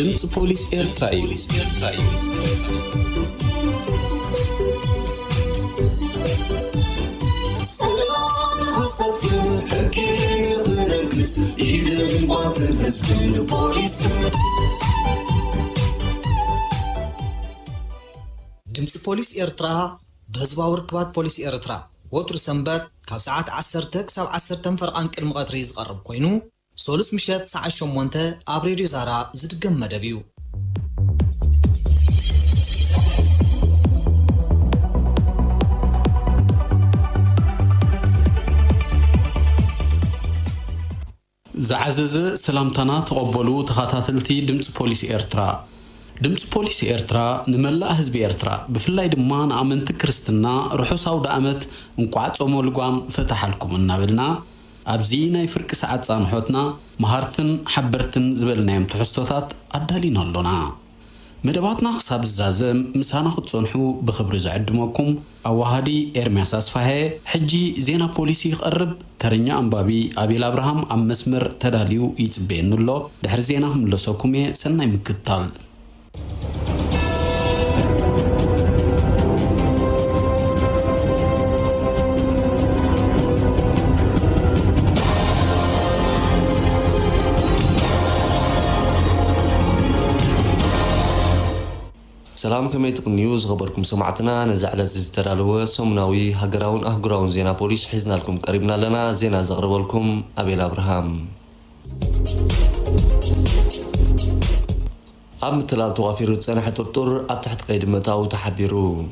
ድምጽ ፖሊስ ኤርትራ ድምጽ ፖሊስ ኤርትራ በህዝባዊ ርክባት ፖሊስ ኤርትራ ወጥሩ ሰንበት ካብ ሰዓት 10 ክሳብ 10 ፈርቃን ቅድሚ ቀትሪ ዝቀርብ ኮይኑ ሶሉስ ምሸት ሰዓት 8 ኣብ ሬድዮ ዛራ ዝድገም መደብ እዩ። ዝዓዘዘ ሰላምታና ተቀበሉ ተኸታተልቲ ድምጽ ፖሊስ ኤርትራ ድምጽ ፖሊስ ኤርትራ ንመላእ ህዝቢ ኤርትራ ብፍላይ ድማ ንኣመንቲ ክርስትና ርሑስ ኣውደ ዓመት እንቋዕ ጾም ልጓም ፈታሐልኩም እናበልና ኣብዚ ናይ ፍርቂ ሰዓት ጻንሖትና መሃርትን ሓበርትን ዝበልናዮም ትሕዝቶታት ኣዳሊና ኣሎና መደባትና ክሳብ ዝዛዘም ምሳና ክትጸንሑ ብኽብሪ ዝዕድመኩም ኣዋሃዲ ኤርምያስ ኣስፋሄ ሕጂ ዜና ፖሊሲ ይቐርብ ተረኛ ኣንባቢ ኣቤል አብርሃም ኣብ መስመር ተዳልዩ ይጽበየንሎ ድሕሪ ዜና ምለሰኩም ሰናይ ምክታል سلام كميتك نيوز خبركم سمعتنا نزعلت زيسترالوه سمناوي هجراون أهجراون زينا بوليس حزنا لكم قريبنا لنا زينا زغرب لكم أبيل أبراهام أم تلال توافيرو تسانح ترطر أب تحت قيد متاو تحبيرو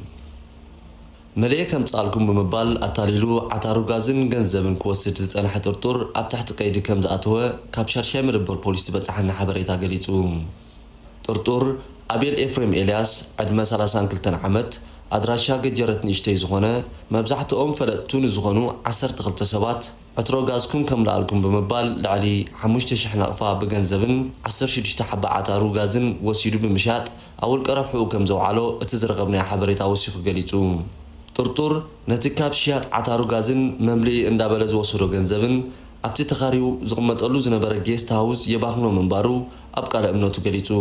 مليكم تسألكم بمبال أتاليلو عطارو غازن جنزبن كوسد تسانح ترطر أب تحت قيد كم دقاتوه كابشار شامر بالبوليس بتسحنا حبريتا قليتو ترطر أبيل إفريم إلياس عدما 32 عمت أدراشا جرت نشتي زغونه مبزحت فلتون زغونو 10 سبات عطرو غازكم كم لالكم بمبال لعلي حموشت شحن أقفا بغنزبن 16 حبة عطارو غازن وسيدو بمشات أول قرفحو كم زوعالو اتزرغبنا حبريتا وسيخو قليتو ترطور نتكاب شيات عطارو غازن مملي اندابلز وسورو غنزبن أبتي تخاريو زغمتقلو زنبرا جيست هاوز يباقنو منبارو أبقى لأمنوتو قليتو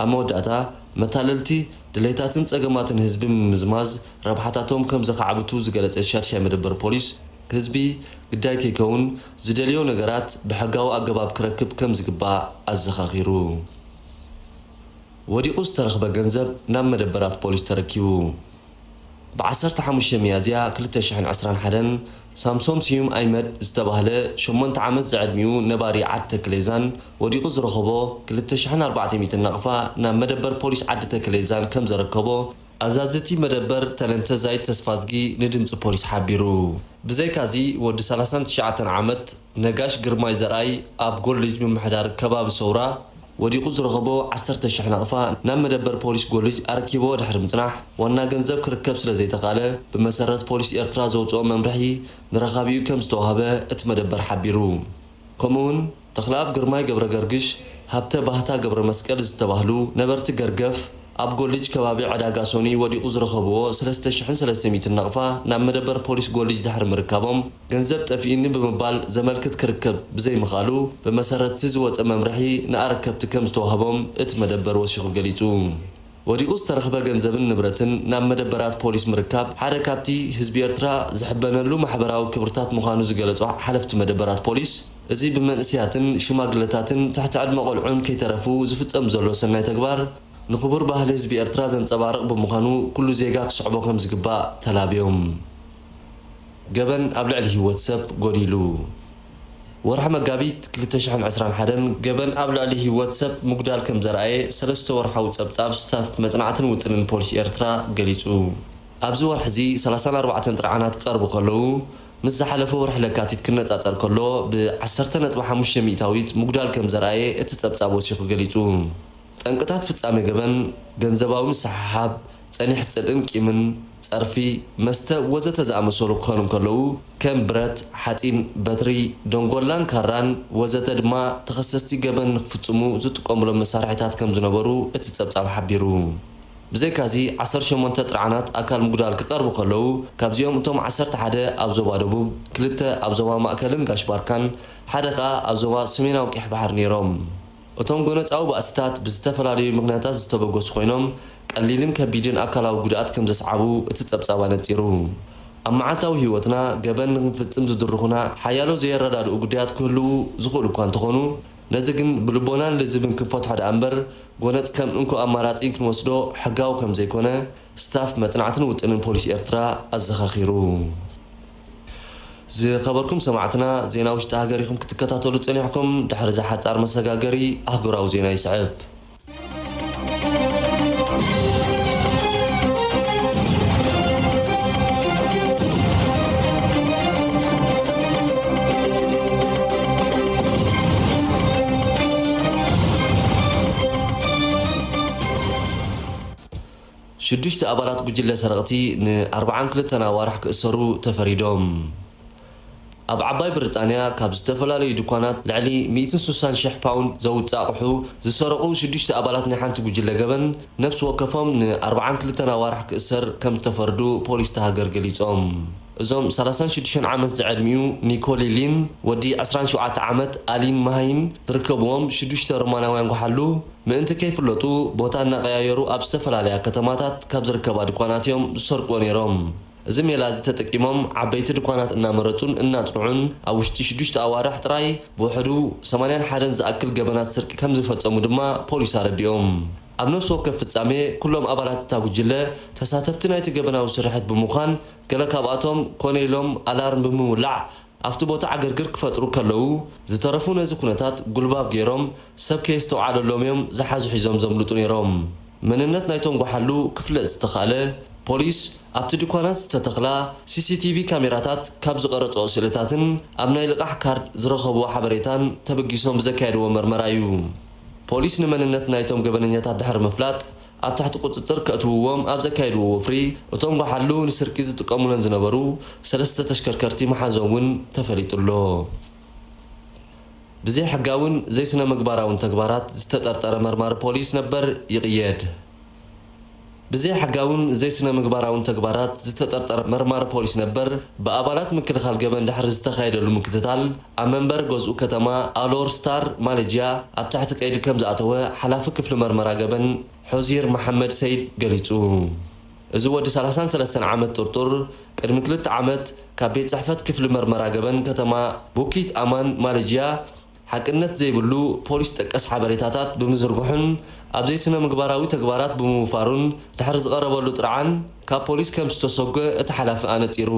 أموداتا متاللتي دليتاتن صقماتن حزب مزماز ربحاتاتهم كم زخعبتو زغلت الشارشا مدبر بوليس حزبي قداي كيكون زدليو نغرات بحقاو أقباب كركب كم زقبا الزخاخيرو وديقوز ترخبا غنزب نام مدبرات بوليس تركيو بعصرت حموشة ميازيا كلتا شحن عسران حدن سامسوم سيوم أيمد استباهله شمونت عمز زعدميو نباري عد تكليزان وديقوز رخبو كلتا شحن 400 نقفا نام مدبر بوليس عد تكليزان كم زركبو أزازتي مدبر تلنتا زايد تسفازجي ندمت بوليس حبيرو بزي كازي ود 39 عمت نقاش قرماي زرعي أب قولج من محدار كباب سورة وديقوز رغبو 10 شحن أقفا نام مدبر بوليس قولج أركيبو دحر متناح وانا جنزب كركب سلا زي تقاله بمسارات بوليس إرترا زوجو ممرحي نرخابيو كم ستوهابه اتمدبر حبيرو كومون تخلاب قرماي قبر قرقش هابته باهتا قبر مسكال زتباهلو نبرت قرقف أب قولج كبابي عداقا سوني وديقوز رغبو 300 نقفا نام مدبر بوليس قولج دحر مركبهم جنزب تفيني بمبال زملكت كركب بزي مخالو بمسارات تزوات ممرحي نأركب تكم ستوهابهم اتمدبر وشيخو قليتو وديقوز ترخبا جنزبن نبرتن نام مدبرات بوليس مركب حركابتي حزب إرترا زحبنلو محبراو كبرتات مخانو زقلتو حلفت مدبرات بوليس ازي بمنسياتن شماغلتاتن تحت عدم قلعون كي ترفو زفتم زلو سناي تكبار نخبر بأهل حزب إرترا زنصبارق بمخانو كل زيغا كصعبو كم زقبا تلابيهم قبن أبلع الهيوت سب قوليلو ورح مقابيت كلتا شحن 11 قبل أبلع الهيوت سب مقدال كم زرعي سلسة ورحاو تسبتاب ستاف مزنعتن وطنن بوليس إرترا قليتو أبزو ورحزي 34 ترعانات قربو قلو مز حلفو ورح لكاتيت كنت أتر كلو ب10.5 ميتاويت مقدال كم زرعي اتتسبتاب وشيخو قليتو تنقطات فتامي قبن جنزباو مسحاب صنيح صدن كيمن صرفي مسته وزته زامسولو كونم كلو كم برت حاتين باتري دونغولان كاران وزته دما تخصصتي قبن فصمو زتقوملو مسارحيتات كم زنبرو اتتصبصاب حبيرو بزي كازي 18 طرعنات اكل مقدال كقربو كلو كابزيوم انتم 11 ابزوبا دبوب كلته ابزوبا ماكلن غاش باركان حدقا ابزوبا سميناو قح بحر نيروم እቶም ጎነፃው ባእስታት ብዝተፈላለዩ ምክንያታት ዝተበገሱ ኮይኖም ቀሊልን ከቢድን ኣካላዊ ጉድኣት ከም ዘስዓቡ እቲ ጸብጻባ ነጺሩ ኣብ መዓልታዊ ህይወትና ገበን ንክንፍጽም ዝድርኹና ሓያሎ ዘየረዳድኡ ጉዳያት ክህልው ዝኽእሉ እኳ እንተኾኑ ነዚ ግን ብልቦናን ልዝብን ክንፈትሖ ደኣ እምበር ጎነፅ ከም እንኩ ኣማራጺ ክንወስዶ ሕጋዊ ከም ዘይኮነ ስታፍ መጽናዕትን ውጥንን ፖሊስ ኤርትራ ኣዘኻኺሩ ዝኸበርኩም ሰማዕትና ዜና ውሽጢ ሃገሪኹም ክትከታተሉ ጸኒሕኩም ድሕሪ ዝሓጻር መሰጋገሪ ኣህጉራዊ ዜና ይስዕብ 6 ኣባላት ጉጅለ ሰረቕቲ ን42 ኣዋርሕ ክእሰሩ ተፈሪዶም ኣብ ዓባይ ብሪጣንያ ካብ ዝተፈላለዩ ድኳናት ልዕሊ 160,000 ፓውንድ ዘውፅእ ኣቑሑ ዝሰረቑ 6 ኣባላት ናይ ሓንቲ ጉጅለ ገበን ነፍሲ ወከፎም ን42 ኣዋርሕ ክእሰር ከም ዝተፈርዱ ፖሊስ ሃገር ገሊጾም እዞም 36 ዓመት ዝዕድሚኡ ኒኮሊሊን ወዲ 27 ዓመት ኣሊን ማሃይን ዝርከብዎም 6 ሮማናውያን ጎሓሉ ምእንቲ ከይፍለጡ ቦታ እናቀያየሩ ኣብ ዝተፈላለዩ ከተማታት ካብ ዝርከባ ድኳናት እዮም ዝሰርቁ ነይሮም እዚ ሜላዚ ተጠቂሞም ዓበይቲ ድኳናት እናመረጹን እናጽኑዑን ኣብ ውሽጢ 6 ኣዋርሕ ጥራይ ብውሕዱ 81 ዝኣክል ገበናት ስርቂ ከም ዝፈጸሙ ድማ ፖሊስ ኣረዲኦም ኣብ ነፍሲ ወከፍ ፍጻሜ ኩሎም ኣባላት እታ ጉጅለ ተሳተፍቲ ናይቲ ገበናዊ ስርሕት ብምዃን ገለ ካብኣቶም ኮነኢሎም ኣላርም ብምውላዕ ኣብቲ ቦታ ዓገርግር ክፈጥሩ ከለዉ ዝተረፉ ነዚ ኩነታት ጉልባብ ገይሮም ሰብ ከየስተውዓለሎም እዮም ዝሓዙ ሒዞም ዘምልጡ ነይሮም መንነት ናይቶም ጎሓሉ ክፍለጥ ዝተኻለ ፖሊስ ኣብቲ ድኳናት ዝተተኽላ ሲሲቲቪ ካሜራታት ካብ ዝቐረጾ ስእልታትን ኣብ ናይ ልቃሕ ካርድ ዝረኸቡ ሓበሬታን ተበጊሶም ብዘካየድዎ መርመራ እዩ ፖሊስ ንመንነት ናይቶም ገበነኛታት ድሕሪ ምፍላጥ ኣብ ታሕቲ ቁፅፅር ከእትውዎም ኣብ ዘካየድዎ ወፍሪ እቶም ጎሓሉ ንስርቂ ዝጥቀሙለን ዝነበሩ 3 ተሽከርከርቲ መሓዞም እውን ተፈሊጡሎ ብዘይ ሕጋውን ዘይስነ ምግባራውን ተግባራት ዝተጠርጠረ መርማሪ ፖሊስ ነበር ይቕየድ ብዘይ ሕጋውን ዘይስነ ምግባራውን ተግባራት ዝተጠርጠረ መርማሪ ፖሊስ ነበር በአባላት ምክልኻል ገበን ድሕሪ ዝተኻየደሉ ምክትታል ኣብ መንበር ገዝኡ ከተማ ኣሎር ስታር ማሌዥያ ኣብ ታሕቲ ቀይዲ ከም ዝኣተወ ሓላፊ ክፍሊ መርመራ ገበን ሖዚር መሐመድ ሰይድ ገሊጹ እዚ ወዲ 33 ዓመት ጥርጡር ቅድሚ 2 ዓመት ካብ ቤት ጽሕፈት ክፍሊ መርመራ ገበን ከተማ ቡኪት ኣማን ማሌዥያ ሓቅነት ዘይብሉ ፖሊስ ጠቀስ ሓበሬታታት ብምዝርግሑን ኣብ ዘይስነ ምግባራዊ ተግባራት ብምውፋሩን ድሕሪ ዝቐረበሉ ጥርዓን ካብ ፖሊስ ከም ዝተሰጎ እቲ ሓላፊ ኣነጺሩ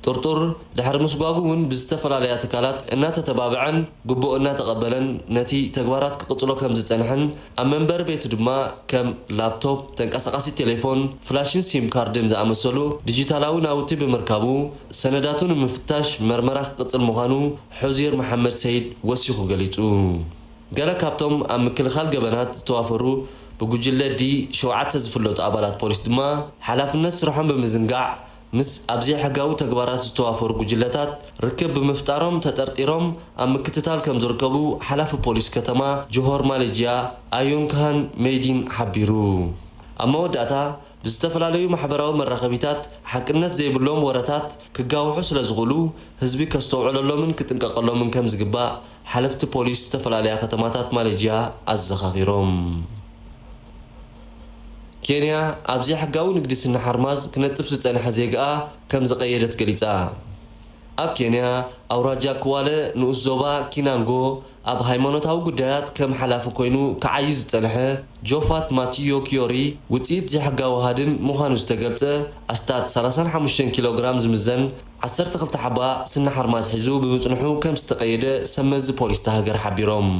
ጥርጡር ድሕሪ ምስጓጉ እውን ብዝተፈላለያ ትካላት እናተተባብዐን ግቡእ እናተቐበለን ነቲ ተግባራት ክቕጽሎ ከም ዝጸንሕን ኣብ መንበር ቤቱ ድማ ከም ላፕቶፕ ተንቀሳቃሲ ቴሌፎን ፍላሽን ሲም ካርድን ዝኣመሰሉ ዲጂታላዊ ናውቲ ብምርካቡ ሰነዳቱን ምፍታሽ መርመራ ክቕጽል ምዃኑ ሖዚር መሐመድ ሰይድ ወሲኹ ገሊጹ ገለ ካብቶም ኣብ ምክልኻል ገበናት ዝተዋፈሩ ብጉጅለ ዲ 7 ዝፍለጡ ኣባላት ፖሊስ ድማ ሓላፍነት ስርሖም ብምዝንጋዕ ምስ ኣብዘይ ሕጋዊ ተግባራት ዝተዋፈሩ ጉጅለታት ርክብ ብምፍጣሮም ተጠርጢሮም ኣብ ምክትታል ከም ዝርከቡ ሓላፊ ፖሊስ ከተማ ጆሆር ማሌዥያ ኣዮን ካህን ሜዲን ሓቢሩ ኣብ መወዳእታ ብዝተፈላለዩ ማሕበራዊ መራኸቢታት ሓቅነት ዘይብሎም ወረታት ክጋውሑ ስለ ዝኽእሉ ህዝቢ ከስተውዕለሎምን ክጥንቀቐሎምን ከም ዝግባእ ሓለፍቲ ፖሊስ ዝተፈላለያ ከተማታት ማሌዥያ ኣዘኻኺሮም ኬንያ ኣብዘይ ሕጋዊ ንግዲ ስነ ሓርማዝ ክነጥፍ ዝጸንሐ ዜግኣ ከም ዝቐየደት ገሊጻ ኣብ ኬንያ ኣውራጃ ክዋለ ንኡስ ዞባ ኪናንጎ ኣብ ሃይማኖታዊ ጉዳያት ከም ሓላፊ ኮይኑ ክዓይ ዝጸንሐ ጆፋት ማቲዮ ኪዮሪ ውፅኢት ዘይሕጋዊ ሃድን ምዃኑ ዝተገልጸ ኣስታት 35 ኪሎግራም ዝምዘን 12 ሓባ ስነ ሓርማዝ ሒዙ ብምጽንሑ ከም ዝተቐየደ ሰመዚ ፖሊስ ሃገር ሓቢሮም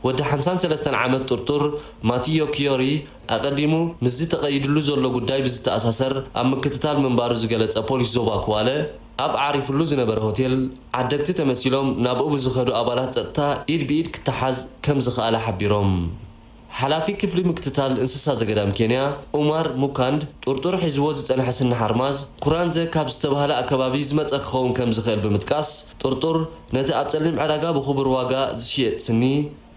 ወዲ 53 ዓመት ጥርጡር ማቲዮ ኪዮሪ ኣቀዲሙ ምስ ተቐይድሉ ዘሎ ጉዳይ ብዝተኣሳሰር ኣብ ምክትታል መንባሩ ዝገለጸ ፖሊስ ዞባ ክዋለ ኣብ ዓሪፍሉ ዝነበረ ሆቴል ዓደግቲ ተመሲሎም ናብኡ ብዝኸዱ ኣባላት ጸጥታ ኢድ ብኢድ ክተሓዝ ከም ዝኽኣለ ሓቢሮም ሓላፊ ክፍሊ ምክትታል እንስሳ ዘገዳም ኬንያ ኡማር ሙካንድ ጥርጡር ሒዝዎ ዝጸንሐ ስነ ሓርማዝ ኩራንዘ ካብ ዝተባህለ ኣከባቢ ዝመጸ ክኸውን ከም ዝኽእል ብምጥቃስ ጥርጡር ነቲ ኣብ ጸሊም ዕዳጋ ብኽቡር ዋጋ ዝሽየጥ ስኒ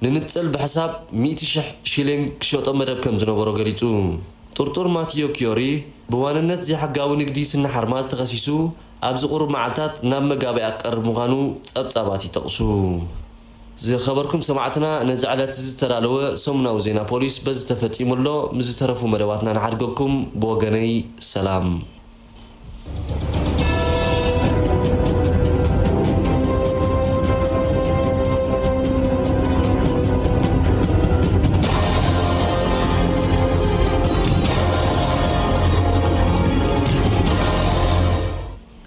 ንንጽል ብሕሳብ 100,000 ሽሊንግ ክሸጦ መደብ ከም ዝነበሮ ገሊጹ ጥርጡር ማቲዮ ኪዮሪ ብዋንነት ዘይሕጋዊ ንግዲ ስነ ሓርማዝ ተኸሲሱ ኣብ ዝቑርብ መዓልታት ናብ መጋበያ ቀርብ ምዃኑ ጸብጻባት ይጠቕሱ ዝኸበርኩም ሰማዕትና ነዝዓለት ዝተዳለወ ሰሙናዊ ዜና ፖሊስ በዚ ተፈጺሙሎ ምዝተረፉ መደባትና ንሓድገኩም ብወገነይ ሰላም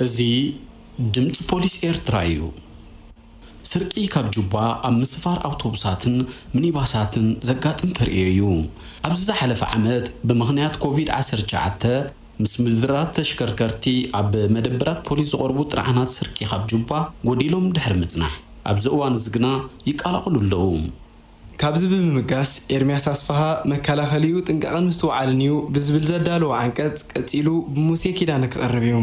እዚ ድምጽ ፖሊስ ኤርትራ እዩ ስርቂ ካብ ጁባ ኣብ ምስፋር ኣውቶቡሳትን ሚኒባሳትን ዘጋጥም ተርእዩ ኣብዚ ዝሓለፈ ዓመት ብምኽንያት ኮቪድ-19 ምስ ምድራት ተሽከርከርቲ ኣብ መደበራት ፖሊስ ዝቐርቡ ጥራሕናት ስርቂ ካብ ጁባ ጎዲሎም ድሕሪ ምጽናሕ ኣብዚ እዋን ዝግና ይቃላቀሉ ኣለዉ ካብዚ ብምምጋስ ኤርሚያስ ኣስፋሃ መከላኸሊኡ ጥንቃቐን ምስተውዓልን እዩ ብዝብል ዘዳለዎ ዓንቀጽ ቀጺሉ ብሙሴ ኪዳነ ክቐርብ እዩ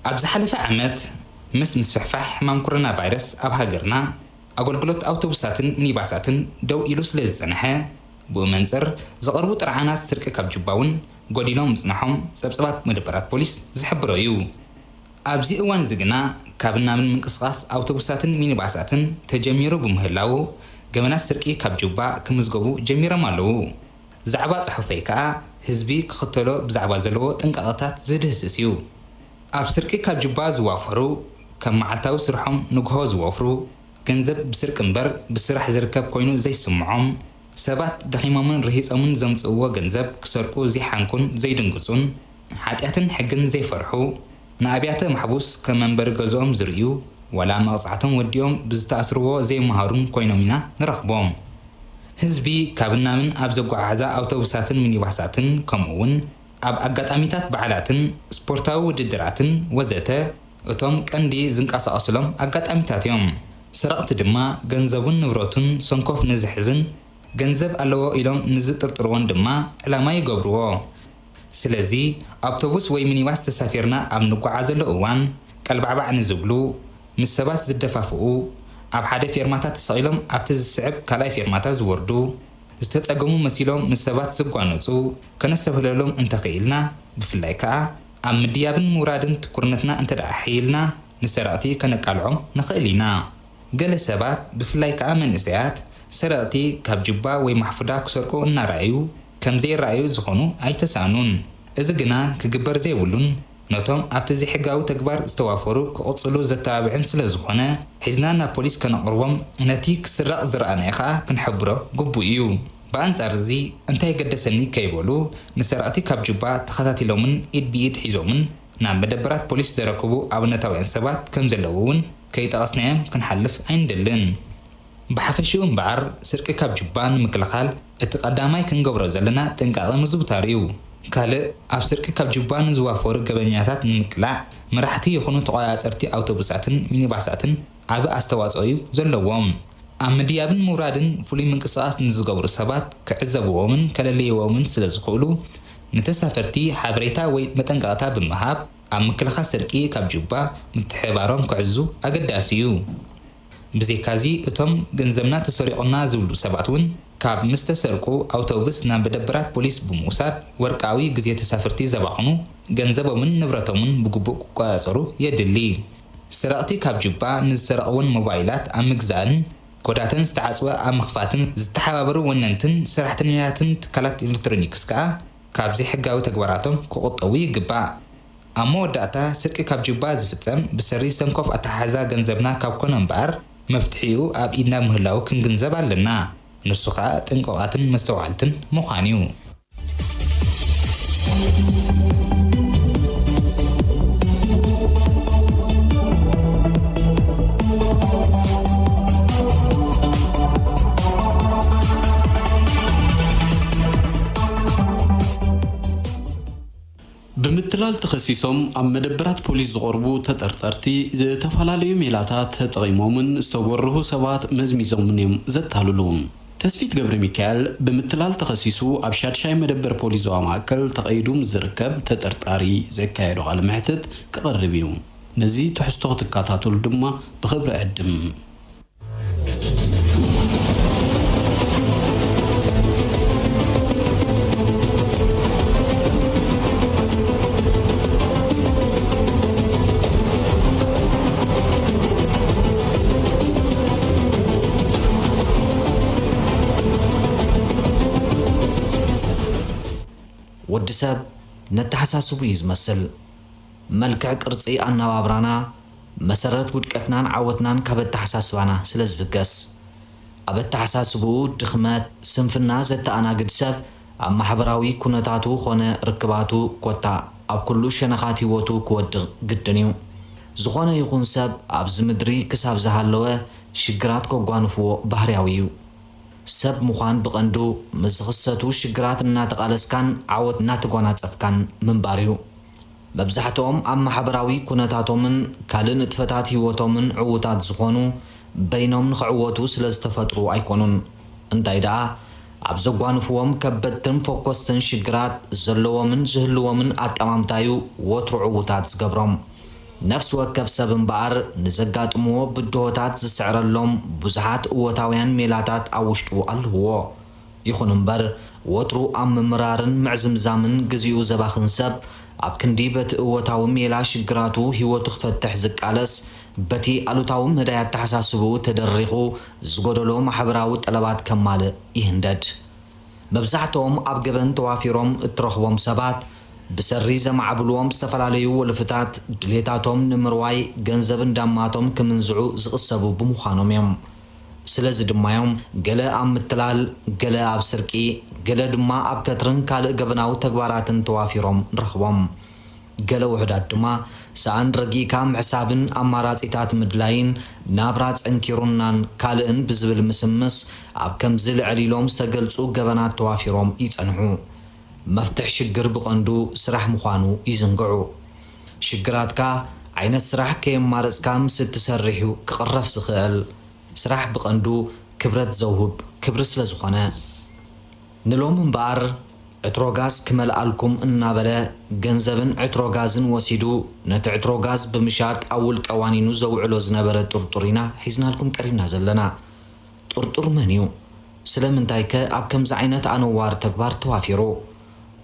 ኣብዚ ሓለፈ ዓመት ምስ ምስፍሕፋሕ ሕማም ኮሮና ቫይረስ ኣብ ሃገርና ኣገልግሎት ኣውቶቡሳትን ሚኒባሳትን ደው ኢሉ ስለ ዝጸንሐ ብመንጽር ዝቐርቡ ጥርዓናት ስርቂ ካብ ጁባውን ጎዲሎም ምጽናሖም ጸብጸባት መደበራት ፖሊስ ዝሕብሮ እዩ ኣብዚ እዋን ዝግና ካብና ምንቅስቓስ ኣውቶቡሳትን ሚኒባሳትን ተጀሚሩ ብምህላው ገመናት ስርቂ ካብ ጁባ ክምዝገቡ ጀሚሮም ኣለዉ ዛዕባ ጽሑፈይ ከዓ ህዝቢ ክኽተሎ ብዛዕባ ዘለዎ ጥንቃቐታት ዝድህስስ እዩ ኣብ ስርቂ ካብ ጁባ ዝዋፈሩ ከም መዓልታዊ ስርሖም ንግሆ ዝወፍሩ ገንዘብ ብስርቂ እምበር ብስራሕ ዝርከብ ኮይኑ ዘይስምዖም ሰባት ደኺሞምን ርሂጾምን ዘምጽእዎ ገንዘብ ክሰርቁ ዘይሓንኩን ዘይድንግጹን ሓጢያትን ሕግን ዘይፈርሑ ንኣብያተ ማሕቡስ ከም መንበሪ ገዝኦም ዝርዩ ወላ መቕጻዕቶም ወዲኦም ብዝተኣስርዎ ዘይመሃሩን ኮይኖም ኢና ንረኽቦም ህዝቢ ካብናምን ኣብ ዘጓዓዛ ኣውቶቡሳትን ሚኒባሳትን ከምኡውን ኣብ ኣጋጣሚታት በዓላትን ስፖርታዊ ውድድራትን ወዘተ እቶም ቀንዲ ዝንቀሳቐስሎም ኣጋጣሚታት እዮም ስረቕቲ ድማ ገንዘቡን ንብረቱን ሰንኮፍ ንዝሕዝን ገንዘብ ኣለዎ ኢሎም ንዝጥርጥርዎን ድማ ዕላማ ይገብርዎ ስለዚ ኣውቶቡስ ወይ ሚኒባስ ተሳፊርና ኣብ ንጓዓዘሉ እዋን ቀልባዕባዕ ንዝብሉ ምስ ሰባት ዝደፋፍኡ ኣብ ሓደ ፌርማታ ተሰቂሎም ኣብቲ ዝስዕብ ካልኣይ ፌርማታ ዝወርዱ ዝተጸገሙ መሲሎም ምስ ሰባት ዝጓነጹ ከነስተብህለሎም እንተኽኢልና ብፍላይ ከዓ ኣብ ምድያብን ምውራድን ትኩርነትና እንተደኣ ሒልና ንሰረቕቲ ከነቃልዖም ንኽእል ኢና ገለ ሰባት ብፍላይ ከዓ መንእሰያት ሰረቕቲ ካብ ጅባ ወይ ማሕፉዳ ክሰርቁ እናረኣዩ ከም ዘይረኣዩ ዝኾኑ ኣይተሳኑን እዚ ግና ክግበር ዘይብሉን ነቶም ኣብቲ ዘይሕጋዊ ተግባር ዝተዋፈሩ ክቕጽሉ ዘተባብዕን ስለ ዝኾነ ሒዝና ናብ ፖሊስ ከነቕርቦም ነቲ ክስረቕ ዝረኣናይ ከዓ ክንሕብሮ ግቡእ እዩ በኣንጻር እዚ እንታይ ገደሰኒ ከይበሉ ንሰረቕቲ ካብ ጅባ ተኸታቲሎምን ኢድ ብኢድ ሒዞምን ናብ መደበራት ፖሊስ ዘረከቡ ኣብነታውያን ሰባት ከም ዘለዉ እውን ከይጠቐስናዮም ክንሓልፍ ኣይንደልን ብሓፈሽኡ እምበኣር ስርቂ ካብ ጅባ ንምክልኻል እቲ ቀዳማይ ክንገብሮ ዘለና ጥንቃቐ ምዝውታር እዩ ካልእ ኣብ ስርቂ ካብ ጅባ ንዝዋፈሩ ገበኛታት ንምቅላዕ መራሕቲ ይኹኑ ተቆጻጸርቲ ኣውቶቡሳትን ሚኒባሳትን ዓቢ ኣስተዋጽኦ እዩ ዘለዎም ኣብ ምድያብን ምውራድን ፍሉይ ምንቅስቓስ ንዝገብሩ ሰባት ክዕዘብዎምን ከለለይዎምን ስለ ዝኽእሉ ንተሳፈርቲ ሓበሬታ ወይ መጠንቀቕታ ብምሃብ ኣብ ምክልኻል ስርቂ ካብ ጅባ ምትሕባሮም ክዕዙ ኣገዳሲ እዩ ብዘይካዚ እቶም ገንዘብና ተሰሪቑና ዝብሉ ሰባት እውን ካብ ምስተሰርቁ ኣውቶቡስ ናብ መደበራት ፖሊስ ብምውሳድ ወርቃዊ ግዜ ተሳፈርቲ ዘባኽኑ ገንዘቦምን ንብረቶምን ብግቡእ ክቆጻጸሩ የድሊ ሰረቕቲ ካብ ጅባ ንዝሰረቕውን ሞባይላት ኣብ ምግዛእን ኮዳተን ዝተዓጽወ ኣብ ምኽፋትን ዝተሓባበሩ ወነንትን ሰራሕተኛታትን ትካላት ኤሌክትሮኒክስ ከዓ ካብ ዘይሕጋዊ ተግባራቶም ክቁጠቡ ይግባእ ኣብ መወዳእታ ስርቂ ካብ ጅባ ዝፍጸም ብሰሪ ሰንኮፍ ኣተሓሓዛ ገንዘብና ካብ ኮነ እምበኣር መፍትሒኡ ኣብ ኢድና ምህላው ክንግንዘብ ኣለና ንሱ ከዓ ጥንቁቓትን መስተውዓልትን ምዃን እዩ ብምትላል ተኸሲሶም ኣብ መደበራት ፖሊስ ዝቐርቡ ተጠርጠርቲ ዝተፈላለዩ ሜላታት ተጠቒሞምን ዝተወርሁ ሰባት መዝሚዞምን እዮም ዘታልሉ ተስፊት ገብረ ሚካኤል ብምትላል ተኸሲሱ ኣብ ሻድሻይ መደበር ፖሊስ ዞባ ማእከል ተቐይዱ ዝርከብ ተጠርጣሪ ዘካየዶ ቃለ መሕትት ክቐርብ እዩ ነዚ ትሕዝቶ ክትከታተሉ ድማ ብኽብሪ ዕድም ወድሰብ ነተሐሳስቡ ይዝመስል መልክዕ ቅርጺ ኣነባብራና መሰረት ውድቀትናን ዓወትናን ካብ ተሐሳስባና ስለዝፍገስ ኣብ ተሐሳስቡ ድኽመት ስንፍና ዘተኣናግድ ሰብ ኣብ ማሕበራዊ ኩነታቱ ኾነ ርክባቱ ኮታ ኣብ ኩሉ ሸነኻት ህይወቱ ክወድቕ ግድን እዩ ዝኾነ ይኹን ሰብ ኣብ ዝምድሪ ክሳብ ዝሃለወ ሽግራት ከጓንፍዎ ባህርያዊ እዩ ሰብ ምዃን ብቐንዱ ምዝኽሰቱ ሽግራት እናተቃለስካን ዓወት እናተጓናጸፍካን ምንባር እዩ መብዛሕትኦም ኣብ ማሕበራዊ ኩነታቶምን ካልእ ንጥፈታት ህይወቶምን ዕዉታት ዝኾኑ በይኖም ንኽዕወቱ ስለ ዝተፈጥሩ ኣይኮኑን እንታይ ደኣ ኣብ ዘጓንፍዎም ከበድትን ፎኮስትን ሽግራት ዘለዎምን ዝህልዎምን ኣጠማምታዩ ወትሩ ዕዉታት ዝገብሮም ነፍሲ ወከፍ ሰብ እምበኣር ንዘጋጥምዎ ብድሆታት ዝስዕረሎም ብዙሓት እወታውያን ሜላታት ኣብ ውሽጡ ኣለዎ ይኹን እምበር ወትሩ ኣብ ምምራርን ምዕዝምዛምን ግዚኡ ዘባኽን ሰብ ኣብ ክንዲ በቲ እወታዊ ሜላ ሽግራቱ ህይወቱ ክፈትሕ ዝቃለስ በቲ ኣሉታዊ መዳያት ተሓሳስቡ ተደሪኹ ዝጎደሎ ማሕበራዊ ጠለባት ከማልእ ይህንደድ መብዛሕትኦም ኣብ ገበን ተዋፊሮም እትረኽቦም ሰባት ብሰሪ ዘማዕብልዎም ዝተፈላለዩ ወልፍታት ድሌታቶም ንምርዋይ ገንዘብ እንዳማቶም ክምንዝዑ ዝቕሰቡ ብምዃኖም እዮም ስለዚ ድማዮም ገለ ኣብ ምትላል ገለ ኣብ ስርቂ ገለ ድማ ኣብ ከትርን ካልእ ገበናዊ ተግባራትን ተዋፊሮም ንረኽቦም ገለ ውሕዳት ድማ ሰኣን ረጊእካ ምሕሳብን ኣማራጺታት ምድላይን ናብራ ጸንኪሩናን ካልእን ብዝብል ምስምስ ኣብ ከምዚ ልዕል ኢሎም ዝተገልጹ ገበናት ተዋፊሮም ይጸንሑ መፍትሕ ሽግር ብቐንዱ ስራሕ ምዃኑ ይዝንግዑ ሽግራትካ ዓይነት ስራሕ ከየማረጽካ ምስ እትሰርሑ ክቕረፍ ዝኽእል ስራሕ ብቐንዱ ክብረት ዘውህብ ክብሪ ስለ ዝኾነ ንሎም እምበኣር ዕትሮጋዝ ክመልኣልኩም እናበለ ገንዘብን ዕትሮጋዝን ወሲዱ ነቲ ዕትሮጋዝ ብምሻጥ ኣብ ውልቀ ዋኒኑ ዘውዕሎ ዝነበረ ጡርጡር ኢና ሒዝናልኩም ቀሪብና ዘለና ጡርጡር መን እዩ ስለምንታይ ከ ኣብ ከምዚ ዓይነት ኣነዋር ተግባር ተዋፊሩ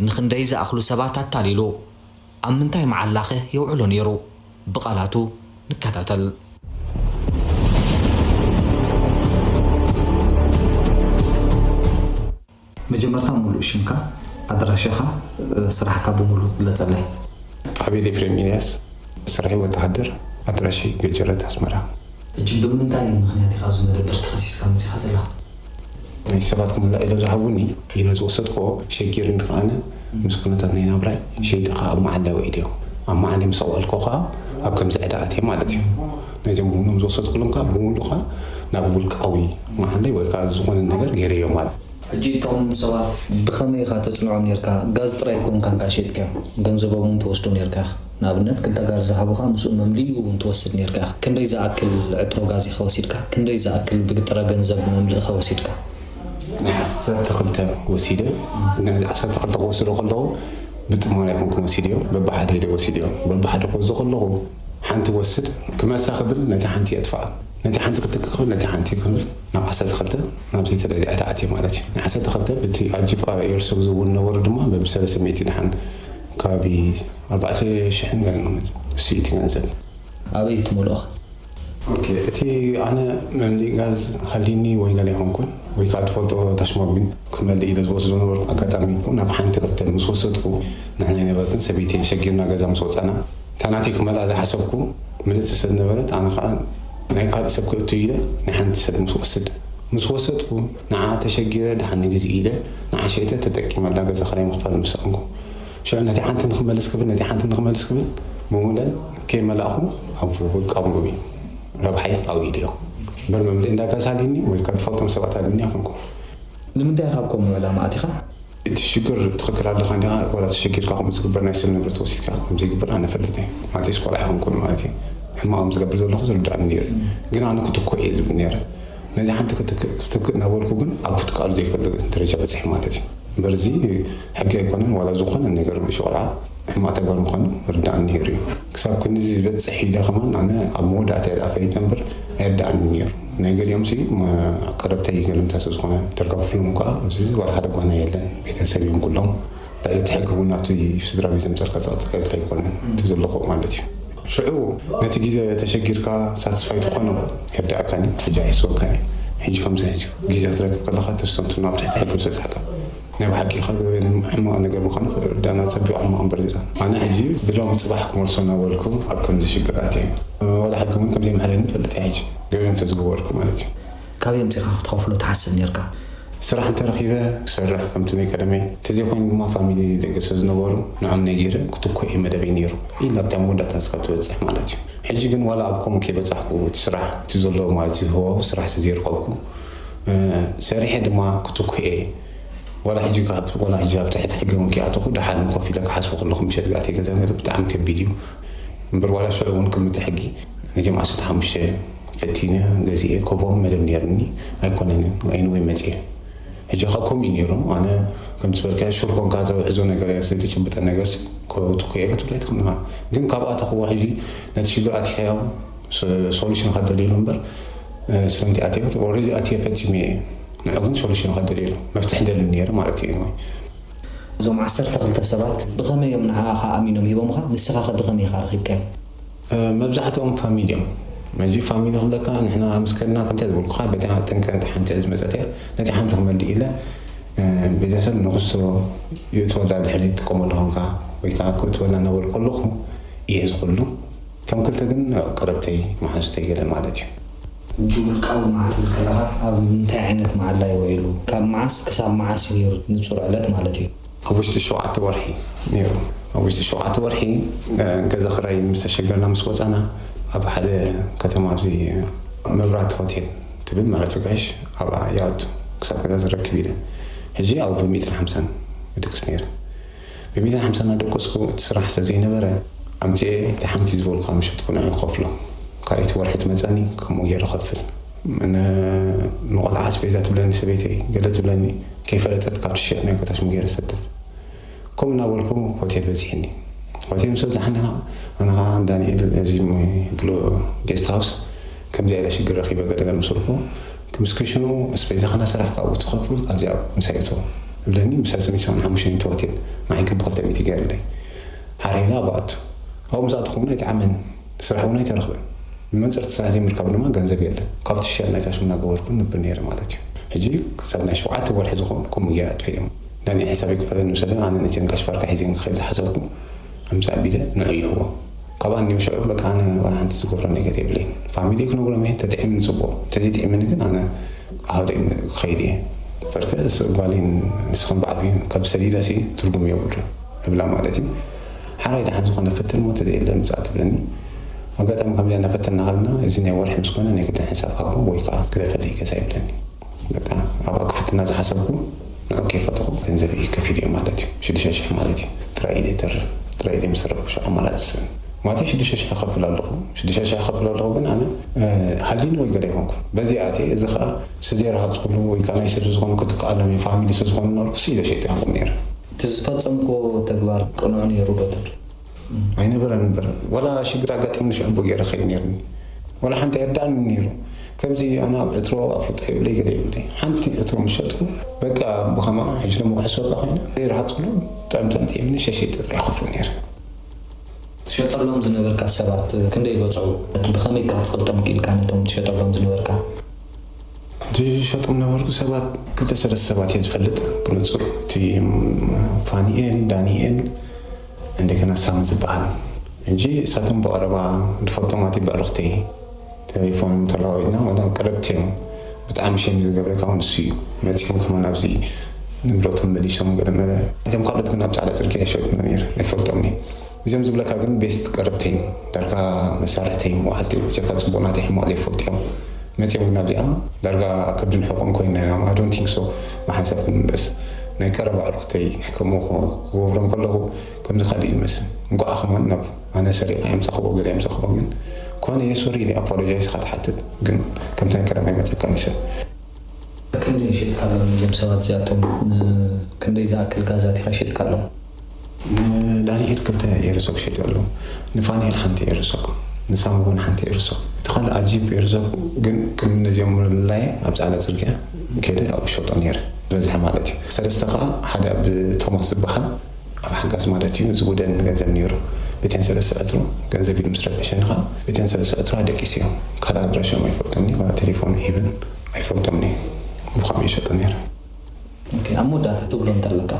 ንኽንደይ ዝኣኽሉ ሰባት ኣታሊሉ ኣብ ምንታይ መዓላኸ የውዕሎ ነይሩ ብቓላቱ ንከታተል መጀመርታ ሙሉእ ሽምካ ኣድራሻኻ ስራሕካ ብምሉእ ግለጸለይ عبيد إبراهيم إلياس سرحي وتحضر أدرشي جرة أسمرة እጅግ ብምንታይ ምክንያት ኢኻ ዝመደበር ተኸሲስካ መፂኻ ዘላ ናይ ሰባት ክምላእ ኢሎም ዝሃቡኒ ኢለ ዝወሰድኮ ሸጊርን ከኣነ ምስ ኩነታት ናይ ናብራይ ሸይጥኻ ኣብ መዓላዊ ኢድዮ ኣብ መዓለይ ምስ ኣውዕልኮ ከዓ ኣብ ከምዚ ዕዳ ኣትየ ማለት እዩ ናይዞም ብሙኖም ዝወሰድኩሎም ከዓ ብምሉእ ከዓ ናብ ውልቃዊ መዓለይ ወይ ከዓ ዝኾነ ነገር ገይረዮ ማለት ሕጂ እቶም ሰባት ብኸመይ ኢኻ ተፅንዖም ነርካ ጋዝ ጥራይ ኮንካን ካ ሸጥካ ገንዘቦም እውን ትወስዶ ነርካ ንኣብነት ክልተ ጋዝ ዝሃቡኻ ምስኡ መምልኡ እውን ትወስድ ነርካ ክንደይ ዝኣክል ዕትሮ ጋዝ ኢኻ ወሲድካ ክንደይ ዝኣክል ብግጥረ ገንዘብ መምልእ ኢኻ ወሲድካ ናይ 12 ወሲደ ናይ 12 ክወስዶ ከለኹ ብጥሞና ይኩን ወሲድ እዮም በባሓደ ኢለ ወሲድ እዮም በባሓደ ክወስዶ ከለኹ ሓንቲ ወስድ ክመሳ ክብል ነቲ ሓንቲ የጥፋእ ነቲ ሓንቲ ክትክኸው ነቲ ሓንቲ ክብል ናብ 12 ናብ ዘይተለየ ዕዳ ኣትየ ማለት እዩ ናይ 12 በቲ ኣጂብ የርሰብ ዝውን ነበሩ ድማ በ300 ድሓን ከባቢ 4000 ገንዘብ ሲቲ ገንዘብ ኣበይ ትመልኦ ኦኬ እቲ ኣነ መምልኢ ጋዝ ሃሊኒ ወይ ገለ ይኾንኩን ወይ ከዓ ትፈልጦ ተሽሞግን ክመልእ ኢለ ዝወስዶ ነበሩ ኣጋጣሚ ናብ ሓንቲ ክልተ ምስ ወሰድኩ ንሕና ነበረትን ሰበይተይ ሸጊርና ገዛ ምስ ወፃና ታናቲ ክመልኣ ዝሓሰብኩ ምልእቲ ሰብ ነበረት ኣነ ከዓ ናይ ካልእ ሰብ ክእቱ ኢለ ናይ ሓንቲ ሰብ ምስ ወሰድኩ ንዓ ተሸጊረ ድሓኒ ግዜ ኢለ ንዓ ሸይተ ተጠቂመላ ገዛ ከላይ ምኽፋል ምስኣንኩ ሽዑ ነቲ ሓንቲ ንክመልስ ክብል ምሙለን ከይመላእኹ ኣብ ውልቃዊ እዩ ረብሓይ ኣብ ኢድ እዮም በር መምልእ እንዳጋዝ ሃሊኒ ወይ ካብ ትፈልጦም ሰባት ሃሊኒ ኣይኮንኩ ንምንታይ ካብ ከምኡ ዕላማ ኣቲኻ እቲ ሽግር ትኽክል ኣለኻ እንዲኻ ወላ ተሸጊርካ ከምኡ ዝግበር ናይ ሰብ ንብረት ወሲድካ ከምዘይግበር ኣነ ፈልጥ እየ ማለት እዩ ስቆልዓ ኣይኮንኩን ማለት እዩ ሕማቕ ዝገብር ዘለኹ ዝርዳእኒ ነይሩ ግን ኣነ ክትኮ እየ ዝብል ነይረ ነዚ ሓንቲ ክትክእ ናበልኩ ግን ኣብ ክትከኣሉ ዘይክእል ደረጃ በፂሕ ማለት እዩ برزي حقي يكون ولا زخن النجار بشورعة ما تقبل مخن ردع النيري كسب كل زي بس حيدا كمان أنا أمود أتى في تنبر ردع النير نجار يوم شيء ما قربت يجي لهم تاسوس خنا تركب في المقا زي ولا حدا قنا يلا بيتسليهم كلهم لا يتحققون نعطي في صدر بيزم تركزات كيف يكون تزلقوا مالتي شعو نتيجة تشجيرك ساتسفايد قانون يبدأ كان تجاه سوق كان حيج خمسة حيج جيزة ترك كل خاطر سنتو ناب تحت حق وسط حاجة نبغى حكي خاطر ما أنا قبل خانف دانا تبي عم أمبرزلا أنا حيجي بلوم صباح مرسونا ولكم أكون تشجيراتي ولا حكي منكم زي محلين فلا تحيج قبل أن تزوركم مالتي كابي امتى تخافلو تحسن يركع صراحة ترخيبة سرح كم تني كلامي تزيكون ما فاميلي دقيسة نبورو نعم نجيرة كتب كوي مدبي نيرو إلا بتعمل ده تسقط وتصح مالتي حجي جن ولا أبكم كيف تصحكوا تسرح تزلوا مالتي هو سرح سزير قوكم سريح دما كتب كوي ولا حجي كاب ولا حجي تحت حقهم كي أعتقد ده حال مكفي لك حسب كلهم مش هتقعد كذا نقدر بتعمل كفيديو بر ولا شلون كم تحقي نجي مع صوت حمشة فتينا جزيء كوبهم مدبي نيرني هيكون عينه مزيه هجي خاكم ينيرو أنا كنت بركة شركة قاعدة وعزونا قال يا سيدي شو بتناقص كوتوكيه قلت له تكلمها لكن كابات أخوه هجي نتشجع أتيها solution هذا دليل نمبر سلمت أتيه already أتيه فتشمي نعرفون solution هذا دليل مفتاح دل النير مارتي إنه زوم عسر تغلط سبات بغمي يمنع خا أمينهم يبغى نسخة بغمي خارج كم مبزحتهم فاميليهم ما يجي فاميلي هم لك نحن مسكنا كنت أقول خاب بدي كانت حنت أزمة ذاتها ندي حنتهم اللي إلا بدأت نقصه يتولى الحديد تقوم لهم كا ويكا كنت ولا نور كلهم يهز كله كم كنت جن قربتي ما حستي كده مالتي جول كاو مع الكلام أو متعنت مع الله يويلو كم معس كسب معس يرد نشر علات مالتي أوجت الشوعة ورحي نيرو أوجت الشوعة ورحي كذا خراي مستشجرنا مسوس أنا أبى حدا كتم زي مبرات هوتيل تبي ما رفقش أبى ياد كسب كذا زر كبيرة هجي أو ب150 بدك سنير ب150 هذا كسكو تسرح سزينة برا أمتى تحمتي زول خامش تكون عين خفلة قريت ورحت مزاني كم ويا خفل أنا نقول عاش في ذات بلاني سبيتي قالت بلاني كيف لا تتقبل الشيء أنا كنتش مغير سدد كم نقولكم هوتيل بزيني هوتيل مسوز أنا عندي الأزيم بلو جيست هاوس كم زي هذا شيء رخيبة قدر المصرفه كم سكشنو سبيزا خنا سرح كأو تخفل أرجع مسايته لأني مسافر يسون حمشين توتين ما يمكن بقدر يتجاري لي حرينا بعض هو مساعد خونا يتعمل سرحونا يترخبه المنزل تساعد مركب لما جنزب يلا قفت الشيء اللي تاشمنا جوار كنا بنير مالتي هجي كسبنا شوعات وواحد زخون كم جات فيهم لأني حسابك فلان مسلم أنا نتين كشفر كحزين خير حسابكم أمسح بيده نعيه هو طبعا مش هقول لك أنا ولا عندي سكر نيجاتيف لي فعملي كنا نقول مين تدعم سكر تدي من أنا عارف خيري فركز بالين نسخن بعضين كبسليلة سي ترجم يورد بلا مالتي حاجة ده حنزخنا فتن مو تدي إلا مساعد بلني وقت ما كملنا نفتن نغلنا إذن يورد حمسكنا نيجي حساب أبو ويقع كذا فلي كسائب لني لكن أبغى فتن ناس حسابكم كيف تقول كنزل كفيديو مالتي شو دشاش مالتي ترى إلي مسرب شو عملات السن ما تيجي دشاش خفل الله شو دشاش خفل الله بن أنا حلين ويقدرهم بزياتي إذا خا سزير هذا كله ويكان يصير زخون كنت قال لي فاميلي زخون نور سيدا شيء تعمل نير تزفتنكو تكبر قانوني روبوتر أين برا ولا شيء قرأت من شو أبغى يرخي نيرني ولا حنت يردان نيرو كم زي أنا أترو أفرط لي قليل لي حنتي أترو مشتكو بقى بخما حجنا مو حسوا بخينا غير هاتكلو تعمل أنتي من شيء تدري خفوا نير شطر لهم زنبر كسبات كم ده يبغوا بخمي كافرتهم كيل كانتهم شطر لهم زنبر كا تي شطر نبر كسبات كده سر السبات يزفلت بنصور تي فانيين دانيين عندك أنا سامز بعد نجي ساتم بقربا الفلتة ما تبقى رختي تليفون متلاوينا وأنا قربتهم بتعمل شيء من قبل كون السيو ما تكون كمان أبزي نبرتهم مليشهم قرنا إذا قررت كنا بتعلى سركي شوي منير الفلتة مني إذا مزبلك أقول بيست قربتين درجة مسارتين واحد جفت بوناتي ما ذي فلتهم ما تيجي نبيها درجة كبدن حكم كوينا I don't think so ما حسب بس نكرر بعرفتي كم هو فرم كله كم زخالي مثلا نقول أخوان نب أنا سريع أيام سخوه قد أيام سخوه جن كون يسوري لي apologize خد حتى جن كم تاني كلام ما تكنيسة كم نشيد ካሎም እዞም ሰባት እዚኣቶም ክንደይ ዝኣክል ጋዛት ኢኻ ሸጥካ ኣሎ? ዳንኤል ክልተ ኤርሶክ ሸጥ ኣሎ። ንፋንኤል ሓንቲ ኤርሶክ፣ ንሳሙን ሓንቲ ኤርሶክ፣ ተኻል ኣጂብ ኤርሶክ ግን ከም ነዚኦም ላይ ኣብ ጻዕዳ ጽርግያ ከደ ኣብ ሸጦ ነይረ ዝበዝሐ ማለት እዩ። ሰለስተ ከዓ ሓደ ኣብ ቶማስ ዝበሃል ኣብ ሓጋዝ ማለት እዩ ዝጉደን ገንዘብ ነይሩ ቤተን ሰለስተ ዕትሮ ገንዘብ ኢሉ ምስ ረበሸንኻ ቤተን ሰለስተ ዕትሮ ደቂስ እዮም ካልእ ኣድራሾም ኣይፈልጦምኒ ቴሌፎን ሂብን ኣይፈልጦምኒ ብኸመይ ይሸጦ ነይረ። ኣብ መወዳእታ ትብሎ እንተለካ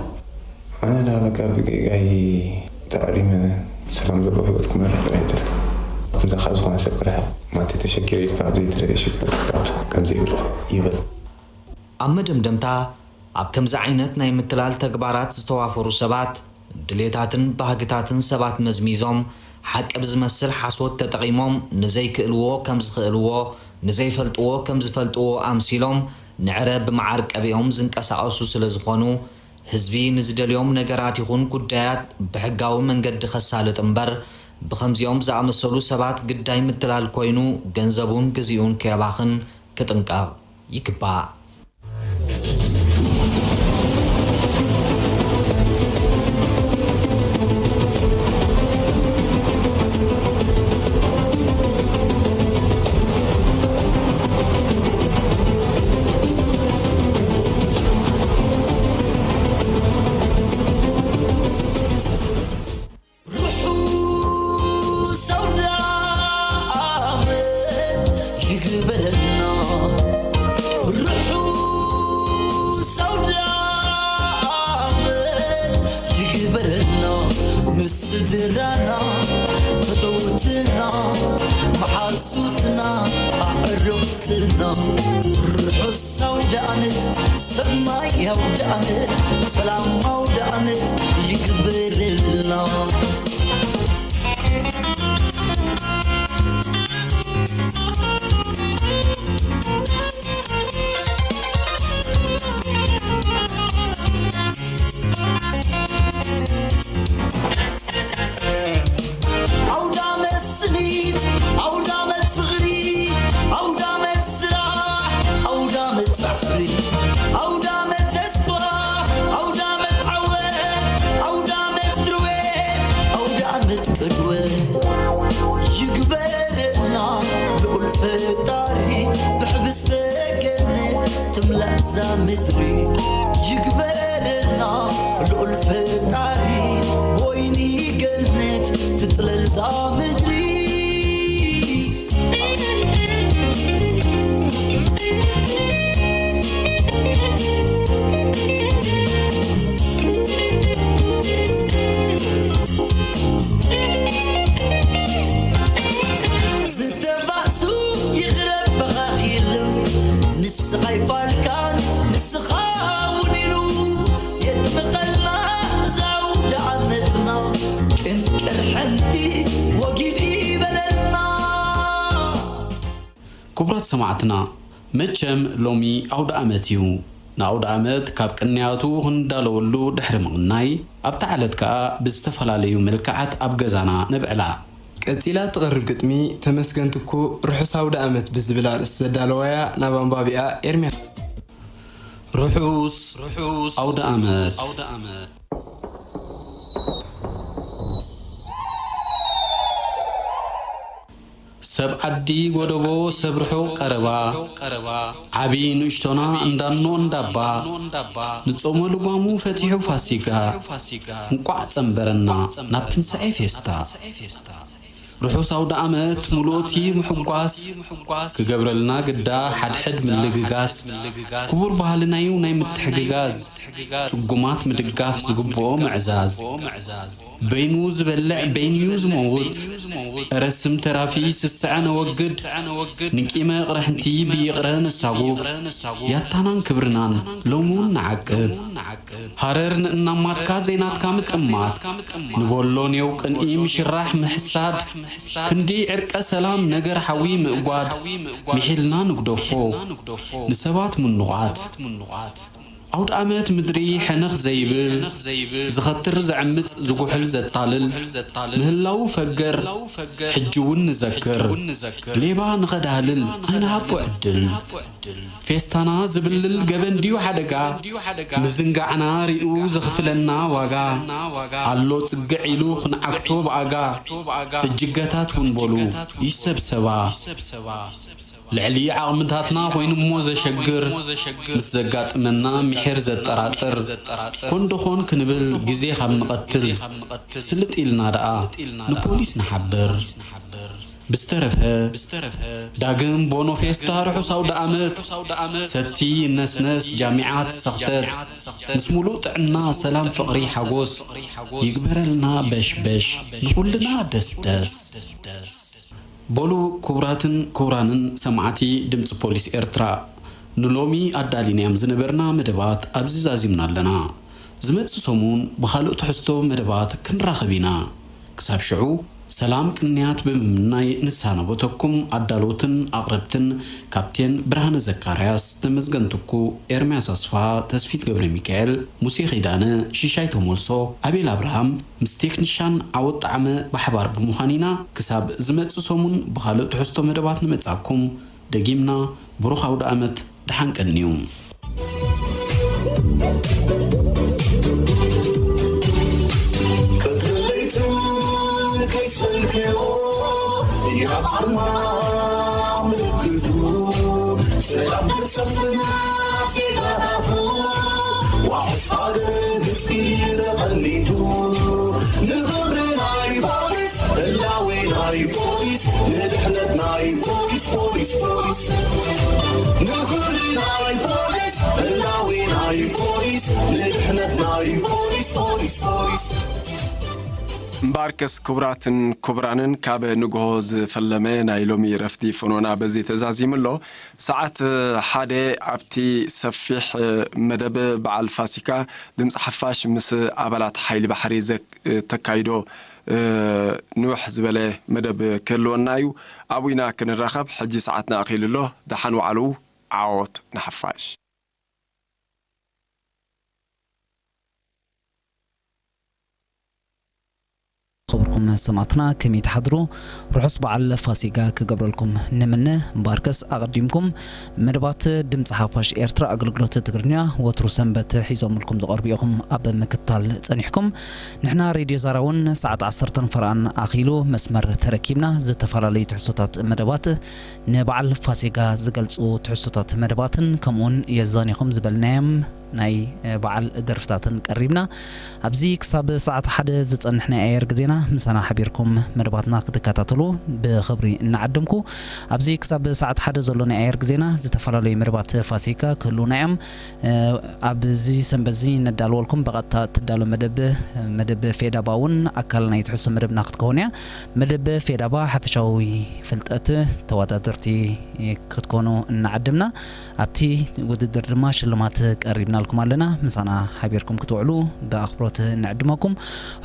ኣነ በቃ ብጌጋይ ተዕሪመ ሰላም ዘለዎ ህይወት ክመርሕ ጥራይ እንተለ ከምዛኻ ዝኾነ ሰብ ክረሕቕ ማለት ተሸጊረ ኢልካ ኣብ ዘይተደለየ ሽግር ከምዚ ይብል። ኣብ መደምደምታ ኣብ ከምዚ ዓይነት ናይ ምትላል ተግባራት ዝተዋፈሩ ሰባት ድሌታትን ባህግታትን ሰባት መዝሚዞም ሓቂ ብዝመስል ሓሶት ተጠቒሞም ንዘይክእልዎ ከም ዝኽእልዎ ንዘይፈልጥዎ ከም ዝፈልጥዎ ኣምሲሎም ንዕረ ብመዓር ቀቢኦም ዝንቀሳቐሱ ስለ ዝኾኑ ህዝቢ ንዝደልዮም ነገራት ይኹን ጉዳያት ብሕጋዊ መንገዲ ከሳልጥ እምበር ብከምዚኦም ዝኣመሰሉ ሰባት ግዳይ ምትላል ኮይኑ ገንዘቡን ግዚኡን ከየባኽን ክጥንቀቕ ይግባእ። ክቡራት ሰማዕትና መቸም ሎሚ ኣውደ ዓመት እዩ ናውደ ዓመት ካብ ቅንያቱ ክንዳለወሉ ድሕሪ ምቕናይ ኣብታ ዓለት ከዓ ብዝተፈላለዩ መልክዓት ኣብ ገዛና ንብዕላ ቀፂላ ትቐርብ ግጥሚ ተመስገንትኩ ርሑስ ኣውደ ዓመት ብዝብል ኣርእስቲ ዘዳለወያ ናብ ኣንባቢኣ ኤርምያስ ርሑስ ኣውደ ዓመት ሰብ ዓዲ ጎደቦ ሰብ ርሑቕ ቀረባ ዓቢ ንእሽቶና እንዳኖ እንዳባ ንጾመ ልጓሙ ፈቲሑ ፋሲካ እንቋዕ ጸንበረና ናብ ትንሣኤ ፌስታ ርሑስ ኣውደ ዓመት ሙሉእቲ ምሕጓስ ክገብረልና ግዳ ሓድሕድ ምልግጋስ ክቡር ባህልናዩ ናይ ምትሕግጋዝ ጽጉማት ምድጋፍ ዝግብኦ ምዕዛዝ በይኑ ዝበልዕ በይንዩ ዝመውት ረስም ተራፊ ስስዐ ነወግድ ንቂመ ቅረሕንቲ ብይቕረ ነሳጉብ ያታናን ክብርናን ሎሙን ነዓቅብ ሃረር ንእናማትካ ዘይናትካ ምጥማት ንበሎን የው ቅንኢ ምሽራሕ ምሕሳድ ክንዲ ዕርቀ ሰላም ነገር ሓዊ ምእጓድ ሚሒልና ንግደፎ ንሰባት ምንቑዓት عود أمات مدري حنخ زيبل زخطر زعمت زقوحل زتالل مهلاو فجر حجون نذكر ليبا نغدالل أنا هبوعدل فيستانا زبلل جبن ديو حدقا مزنقعنا ريو زغفلنا واقا علو تقعيلو خنعكتو بأقا الجقاتات ونبولو يسبسوا لعلي عقمتاتنا وين موزة شجر مسزقات منا محير زتراتر كندخون كنبل جزي خم نقتل سلت إلنا رأى نبوليس نحبر بسترفها داقم بونو فيستا رحو سودا أمت ستي نس جامعات سختت مسمولو تعنا سلام فقري حقوس يقبرلنا بش نقولنا دس بولو كورانن سمعتي دمت بوليس إرترا نلومي أدالينيام زنبرنا مدبات أبزيز عزيمنا لنا زمت سومون بخالو تحستو مدبات كن راخبينا كساب شعو سلام كنيات بمناي نسانا بوتوكم أدالوتن أقربتن كابتن برهان زكارياس تمزغنتوكو إرمياس أصفا تسفيت قبر ميكائيل موسي خيدانة شيشايتو مولسو أبيل أبراهام مستيك نشان عود طعم بحبار بمخانينا كساب زمت سومون بخالو تحستو مدبات نمتاكم دقيمنا بروخ عود أمت دحانك النيوم مباركس كبراتن كبرانن كاب نجوز فلمه نايلومي رفتي فنونا بزي تزازيم له ساعات حدا عبتي سفيح مدب بعل فاسيكا دمس حفاش مس عبالات حيل بحري زك تكايدو نوح زبله مدب كلونايو ابوينا كنرخب حجي ساعتنا اخيل له دحن وعلو عوت نحفاش خبركم سمعتنا كم يتحضروا رحص بعل فاسيقا كقبر لكم نمنا مباركس أقدمكم مدبات دمت حافاش إيرترا أقلقلوت تقرنيا وترو سنبت حيزوم لكم زغربيكم أب مكتال تانيحكم نحنا ريديو زاراون ساعة 10 فرعان أخيلو مسمر تركيبنا زتفرالي تحسوتات مدبات نبعل فاسيقا زقلتو تحسوتات مدباتن كمون يزانيكم زبلنام ناي بعل درفتاتن قريبنا أبزي كساب ساعة حدا زتنحنا اير جزينا مسانا حبيركم مدباتنا كتكاتاتلو بخبري نعدمكو أبزي كساب ساعة حدا زلونا اير جزينا زتفرالي مدبات فاسيكا كلونا ام أبزي سنبزي ندالولكم بغتا تدالو مدب فيدا باون أكلنا يتحسو مدب ناقد كونيا مدب فيدا با حفشاوي فلتقت تواتاترتي كتكونو نعدمنا أبتي وددر دماش اللومات قريبنا لكم علينا مسانا حبيركم كتوعلو بأخبرات نعدمكم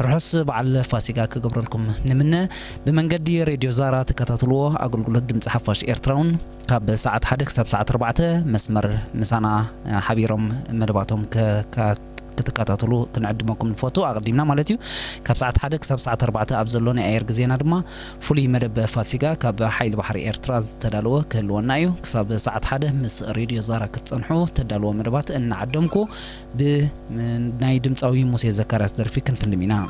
رحص بعل فاسيقا كقبر لكم نمنا بمنقدي راديو زارا تكتاتلو أقول دمت حفاش إيرتراون كاب ساعة حدك ساعة 4 مسمر مسانا حبيرهم مدباتهم كتكاتاتلو كنعدمكم الفوتو أقدمنا مالتيو كاب ساعة حدك ساعة 4 أبزلوني اير جزينا دما فولي مدب فاسيقا كاب حيل بحري إيرتراز تدالو كلونايو كساب ساعة حدا مس راديو زارا كتصنحو تدالو مدبات نعدمكو بناي دمصاوي موسى زكرياس درفي كنفلمينا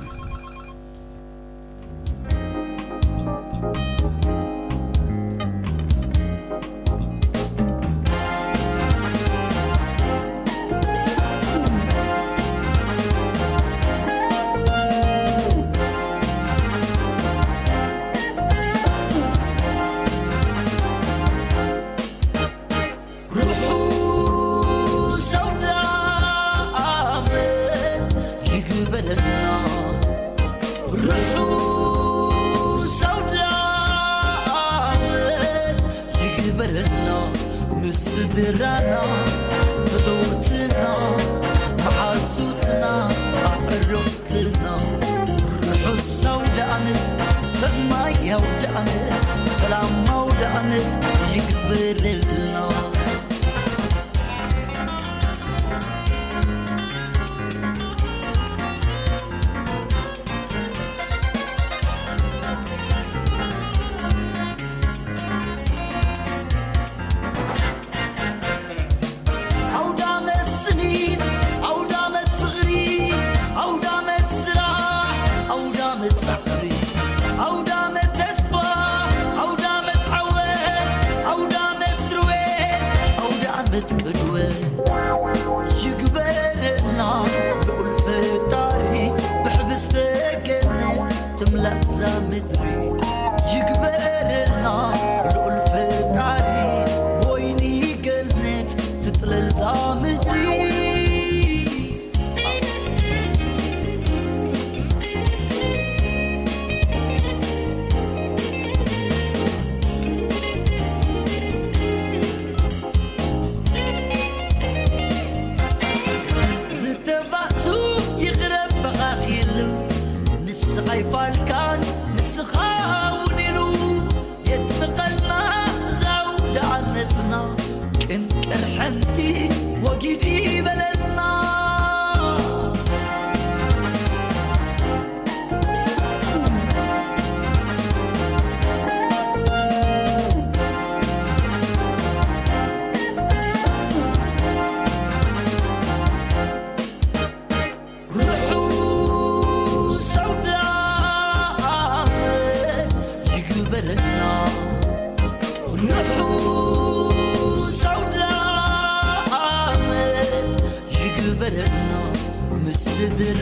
وجدي بلدنا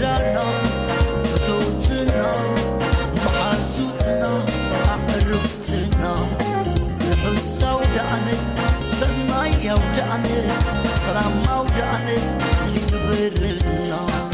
درنا فتوتنا محاسوتنا عرفتنا الحسة ودعمت سنايا ودعمت سرامة ودعمت اللي كبرنا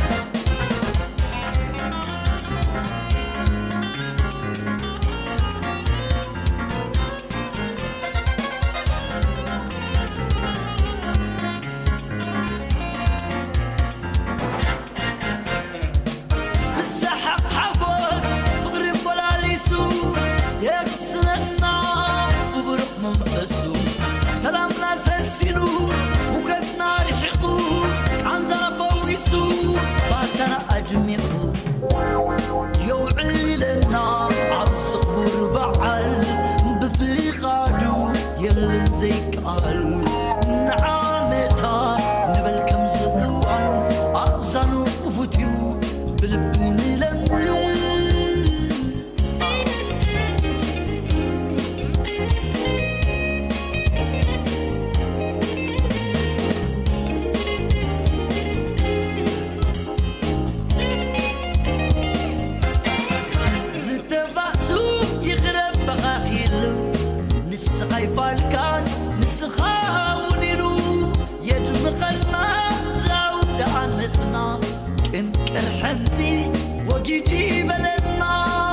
وجدي بلدنا